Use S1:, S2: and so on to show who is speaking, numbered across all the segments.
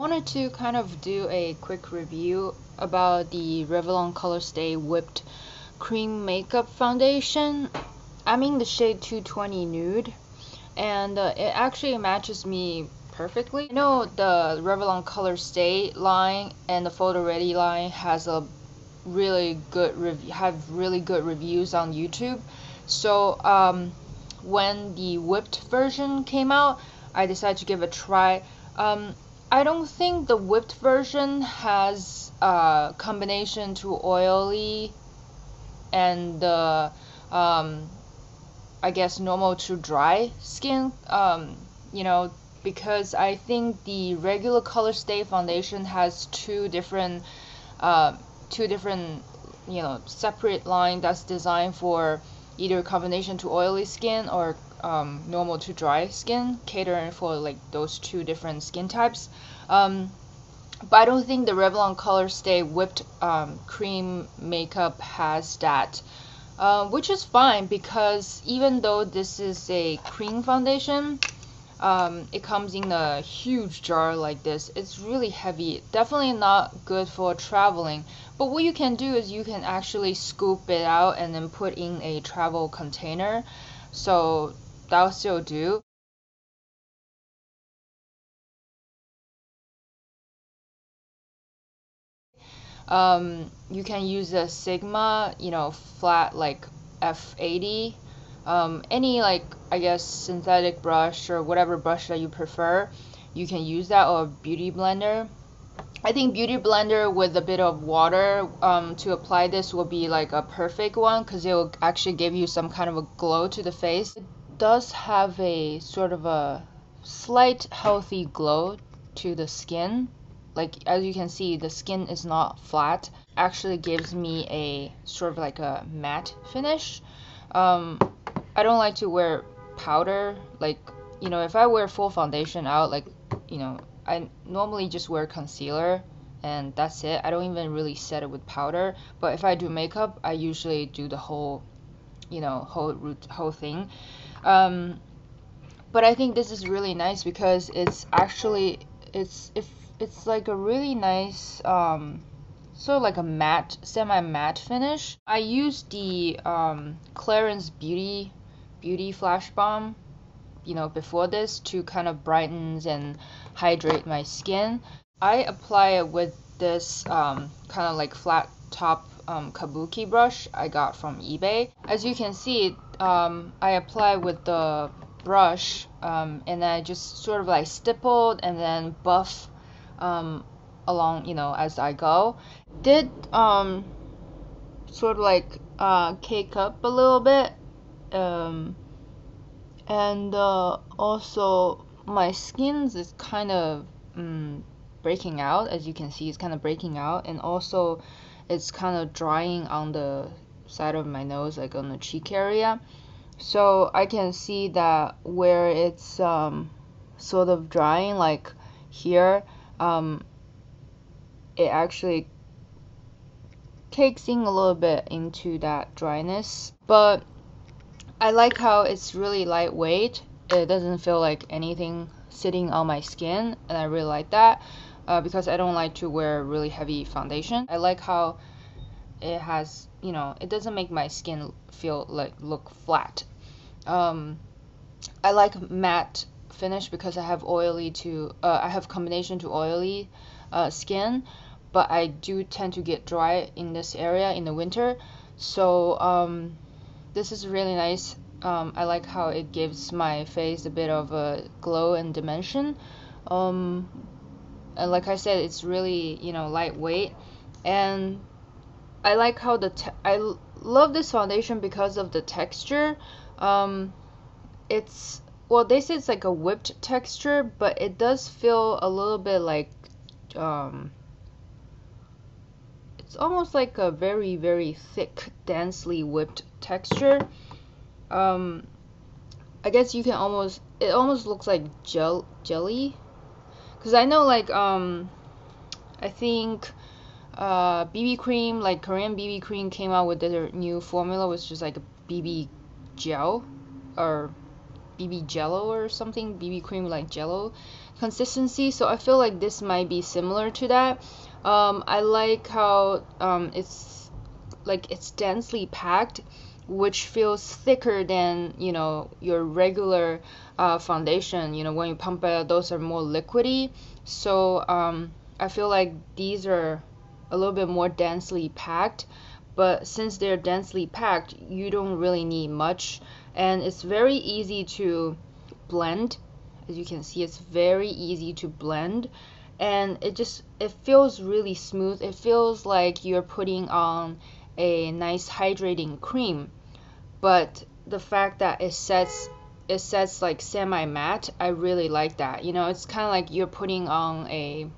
S1: Wanted to kind of do a quick review about the Revlon Colorstay Whipped Cream Makeup Foundation. I'm in the shade 220 Nude, and it actually matches me perfectly. I know the Revlon Colorstay line and the Photo Ready line has a really good really good reviews on YouTube. So when the whipped version came out, I decided to give it a try. I don't think the whipped version has a combination to oily and I guess normal to dry skin. You know, because I think the regular Colorstay foundation has two different separate line that's designed for either combination to oily skin or normal to dry skin, catering for like those two different skin types. But I don't think the Revlon Colorstay Whipped Cream Makeup has that, which is fine because even though this is a cream foundation, it comes in a huge jar like this. It's really heavy, definitely not good for traveling. But what you can do is you can actually scoop it out and then put in a travel container, so that'll still do. You can use a Sigma, flat like F80, any like I guess synthetic brush or whatever brush that you prefer. You can use that, or beauty blender. I think beauty blender with a bit of water to apply this will be like a perfect one because it will actually give you some kind of a glow to the face. It does have a sort of a slight healthy glow to the skin. Like as you can see, the skin is not flat. Actually gives me a sort of like a matte finish. I don't like to wear powder. Like, if I wear full foundation out, like, I normally just wear concealer and that's it. I don't even really set it with powder. But if I do makeup, I usually do the whole, whole thing. But I think this is really nice because it's actually it's like a really nice sort of like a matte, semi-matte finish. I used the Clarins Beauty Flash Balm, before this to kind of brighten and hydrate my skin. I apply it with this kind of like flat top kabuki brush I got from eBay. As you can see, I apply with the brush and I just sort of like stippled and then buff along, as I go. Did sort of like cake up a little bit, and also my skin is kind of breaking out. As you can see, it's kind of breaking out, and also it's kind of drying on the side of my nose, like on the cheek area. So I can see that where it's sort of drying, like here, it actually cakes in a little bit into that dryness. But I like how it's really lightweight. It doesn't feel like anything sitting on my skin, and I really like that because I don't like to wear really heavy foundation. I like how it has, it doesn't make my skin feel like look flat. I like matte finish because I have I have combination to oily skin, but I do tend to get dry in this area in the winter. So this is really nice. I like how it gives my face a bit of a glow and dimension. And like I said, it's really, lightweight. And I like how I love this foundation because of the texture. It's, well, they say it's like a whipped texture, but it does feel a little bit like, it's almost like a very, very thick, densely whipped texture. I guess you can it almost looks like jelly. Because I know, like, I think BB cream, like Korean BB cream came out with their new formula, which is like a BB gel, or BB Jello or something, BB cream like Jello consistency. So I feel like this might be similar to that. I like how it's densely packed, which feels thicker than your regular foundation. When you pump it out, those are more liquidy. So I feel like these are a little bit more densely packed, but since they're densely packed, you don't really need much, and it's very easy to blend. As you can see, it's very easy to blend, and it feels really smooth. It feels like you're putting on a nice hydrating cream, but the fact that it sets like semi matte, I really like that. It's kind of like you're putting on a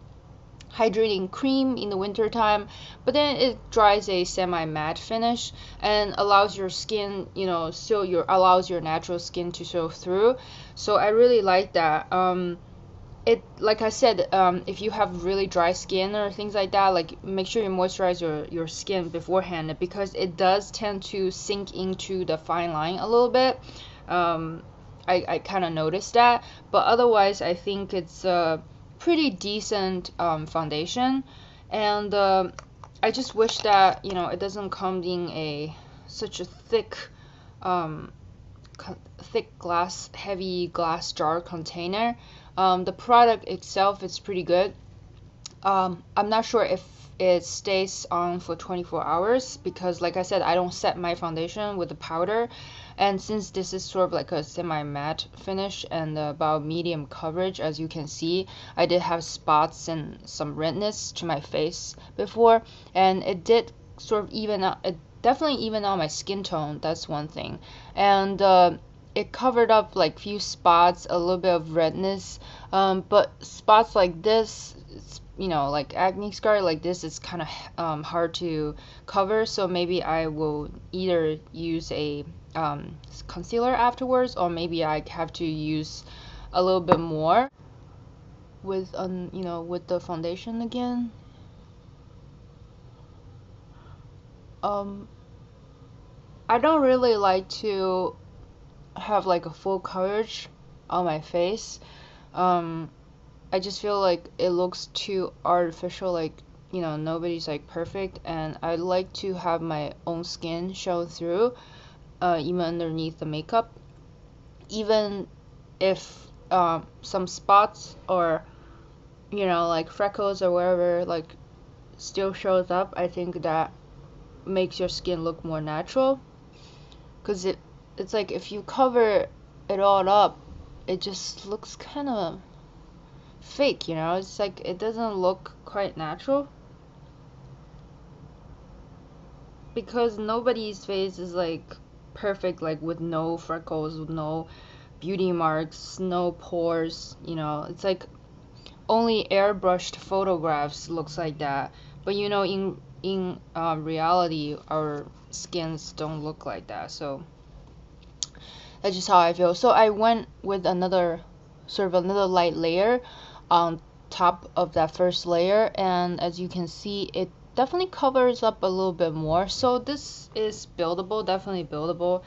S1: hydrating cream in the winter time, but then it dries a semi matte finish and allows your skin, allows your natural skin to show through. So I really like that. Like I said, if you have really dry skin or things like that, like make sure you moisturize your skin beforehand, because it does tend to sink into the fine line a little bit. I kind of noticed that, but otherwise I think it's pretty decent foundation, and I just wish that it doesn't come in such a thick heavy glass jar container. The product itself is pretty good. I'm not sure if it stays on for 24 hours, because like I said, I don't set my foundation with the powder, and since this is sort of like a semi-matte finish and about medium coverage, as you can see, I did have spots and some redness to my face before, and it did sort of even out. It definitely evened out my skin tone. That's one thing, and it covered up like few spots, a little bit of redness, but spots like this, like acne scar like this, is kind of hard to cover. So maybe I will either use a concealer afterwards, or maybe I have to use a little bit more with with the foundation again. I don't really like to have like a full coverage on my face. I just feel like it looks too artificial, like nobody's like perfect, and I like to have my own skin show through, even underneath the makeup, even if some spots or like freckles or whatever like still shows up. I think that makes your skin look more natural, because it's like if you cover it all up, it just looks kind of fake. It's like it doesn't look quite natural, because nobody's face is like perfect, like with no freckles, with no beauty marks, no pores. It's like only airbrushed photographs looks like that, but in reality, our skins don't look like that. So that's just how I feel. So I went with another light layer on top of that first layer, and as you can see, it definitely covers up a little bit more. So this is buildable, definitely buildable,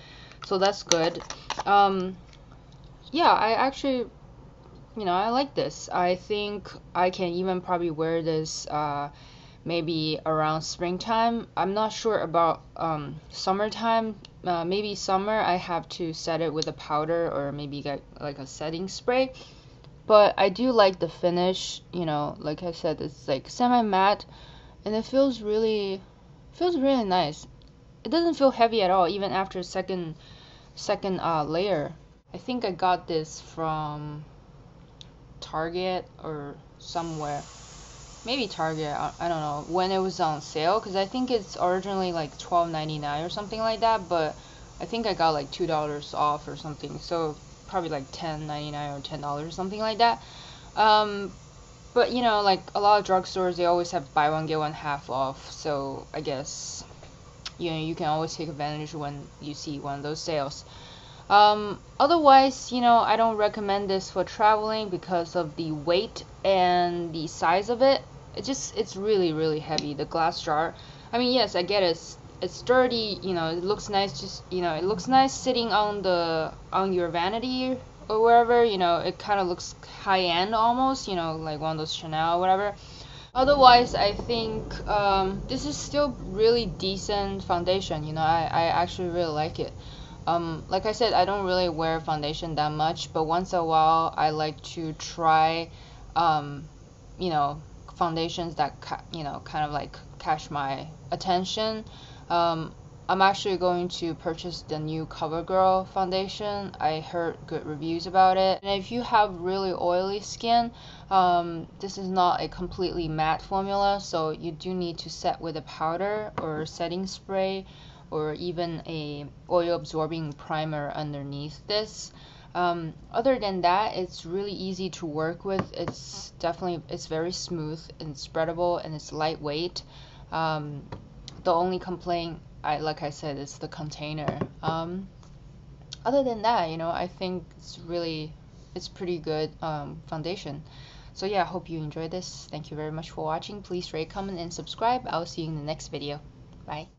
S1: so that's good. Yeah, I actually I like this. I think I can even probably wear this maybe around springtime. I'm not sure about summertime. Maybe summer I have to set it with a powder, or maybe get like a setting spray. But I do like the finish. Like I said, it's like semi-matte, and it feels really nice. It doesn't feel heavy at all, even after second layer. I think I got this from Target or somewhere, maybe Target, I don't know, when it was on sale, because I think it's originally like $12.99 or something like that, but I think I got like $2 off or something, so probably like $10.99 or $10, something like that. But like a lot of drugstores, they always have buy one get one half off, so I guess you can always take advantage when you see one of those sales. Otherwise, I don't recommend this for traveling because of the weight and the size of it. It's really, really heavy, the glass jar. I mean, yes, I get it's sturdy, you know, it looks nice, just, you know, it looks nice sitting on your vanity or wherever, you know, it kind of looks high-end almost, you know, like one of those Chanel or whatever. Otherwise, I think this is still really decent foundation, you know, I actually really like it. Like I said, I don't really wear foundation that much, but once in a while I like to try, you know, foundations that you know, kind of like catch my attention. um, I'm actually going to purchase the new CoverGirl foundation. I heard good reviews about it. And if you have really oily skin, this is not a completely matte formula, so you do need to set with a powder or setting spray or even a oil absorbing primer underneath this. Other than that, it's really easy to work with. It's very smooth and spreadable, and it's lightweight. The only complaint, like I said, is the container. Other than that, you know, I think it's pretty good foundation. So yeah, I hope you enjoyed this. Thank you very much for watching. Please rate, comment, and subscribe. I'll see you in the next video. Bye.